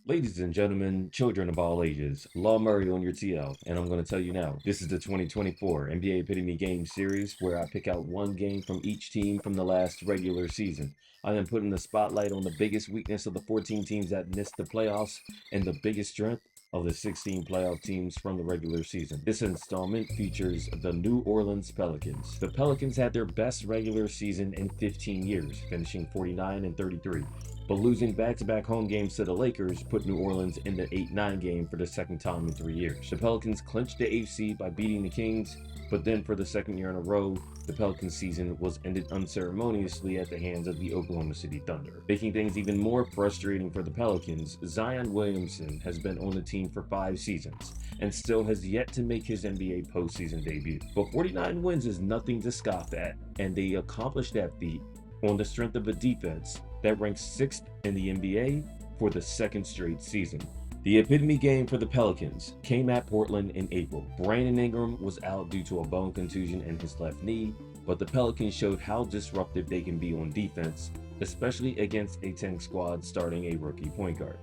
Ladies and gentlemen, children of all ages, Law Murray on your TL, and I'm going to tell you now, this is the 2024 NBA Epitome Game Series where I pick out one game from each team from the last regular season. I am putting the spotlight on the biggest weakness of the 14 teams that missed the playoffs and the biggest strength of the 16 playoff teams from the regular season. This installment features the New Orleans Pelicans. The Pelicans had their best regular season in 15 years, finishing 49-33. But losing back-to-back home games to the Lakers put New Orleans in the 8-9 game for the second time in 3 years. The Pelicans clinched the AFC by beating the Kings, but then for the second year in a row, the Pelicans season was ended unceremoniously at the hands of the Oklahoma City Thunder. Making things even more frustrating for the Pelicans, Zion Williamson has been on the team for 5 seasons and still has yet to make his NBA postseason debut. But 49 wins is nothing to scoff at, and they accomplished that feat on the strength of a defense that ranks 6th in the NBA for the second straight season. The epitome game for the Pelicans came at Portland in April. Brandon Ingram was out due to a bone contusion in his left knee, but the Pelicans showed how disruptive they can be on defense, especially against a tank squad starting a rookie point guard.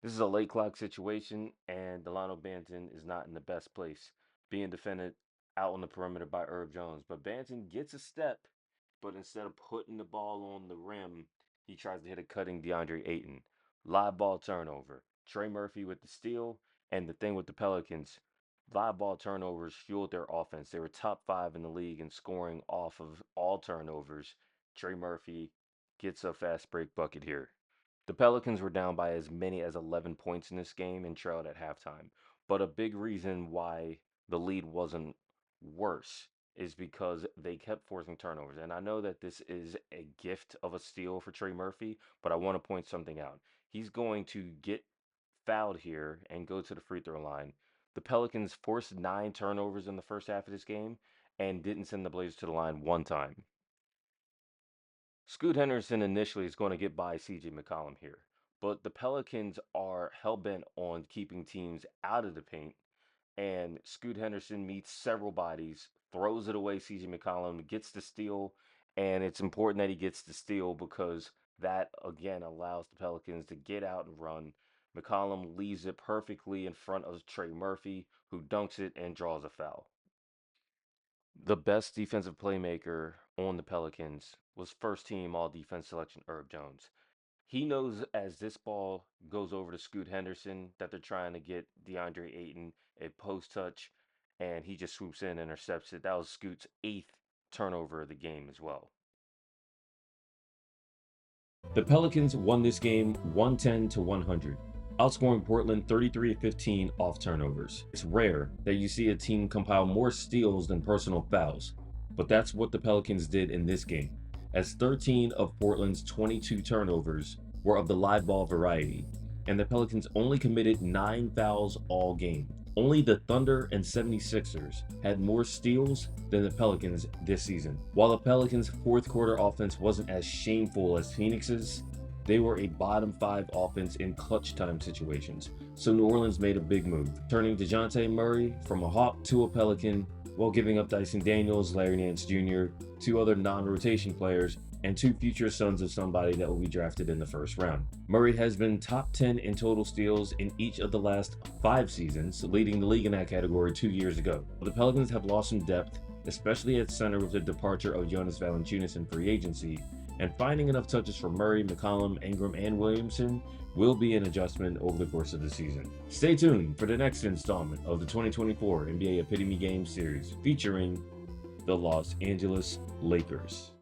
This is a late clock situation, and Delano Banton is not in the best place, being defended out on the perimeter by Herb Jones. But Banton gets a step, but instead of putting the ball on the rim, he tries to hit a cutting DeAndre Ayton. Live ball turnover. Trey Murphy with the steal, and the thing with the Pelicans, live ball turnovers fueled their offense. They were top 5 in the league in scoring off of all turnovers. Trey Murphy gets a fast break bucket here. The Pelicans were down by as many as 11 points in this game and trailed at halftime. But a big reason why the lead wasn't worse is because they kept forcing turnovers. And I know that this is a gift of a steal for Trey Murphy, but I want to point something out. He's going to get fouled here and go to the free throw line. The Pelicans forced 9 turnovers in the first half of this game and didn't send the Blazers to the line one time. Scoot Henderson initially is going to get by CJ McCollum here, but the Pelicans are hell bent on keeping teams out of the paint, and Scoot Henderson meets several bodies, throws it away. CJ McCollum gets the steal, and it's important that he gets the steal because that again allows the Pelicans to get out and run. McCollum leaves it perfectly in front of Trey Murphy, who dunks it and draws a foul. The best defensive playmaker on the Pelicans was first team all defense selection Herb Jones. He knows as this ball goes over to Scoot Henderson that they're trying to get DeAndre Ayton a post touch, and he just swoops in and intercepts it. That was Scoot's 8th turnover of the game as well. The Pelicans won this game 110-100, outscoring Portland 33-15 off turnovers. It's rare that you see a team compile more steals than personal fouls, but that's what the Pelicans did in this game, as 13 of Portland's 22 turnovers were of the live ball variety, and the Pelicans only committed 9 fouls all game. Only the Thunder and 76ers had more steals than the Pelicans this season. While the Pelicans' fourth quarter offense wasn't as shameful as Phoenix's, they were a bottom 5 offense in clutch time situations, so New Orleans made a big move, turning DeJounte Murray from a Hawk to a Pelican while giving up Dyson Daniels, Larry Nance Jr., 2 other non-rotation players, and 2 future sons of somebody that will be drafted in the first round. Murray has been top 10 in total steals in each of the last 5 seasons, leading the league in that category 2 years ago. The Pelicans have lost some depth, especially at center with the departure of Jonas Valanciunas in free agency, and finding enough touches for Murray, McCollum, Ingram, and Williamson will be an adjustment over the course of the season. Stay tuned for the next installment of the 2024 NBA Epitome Game Series featuring the Los Angeles Lakers.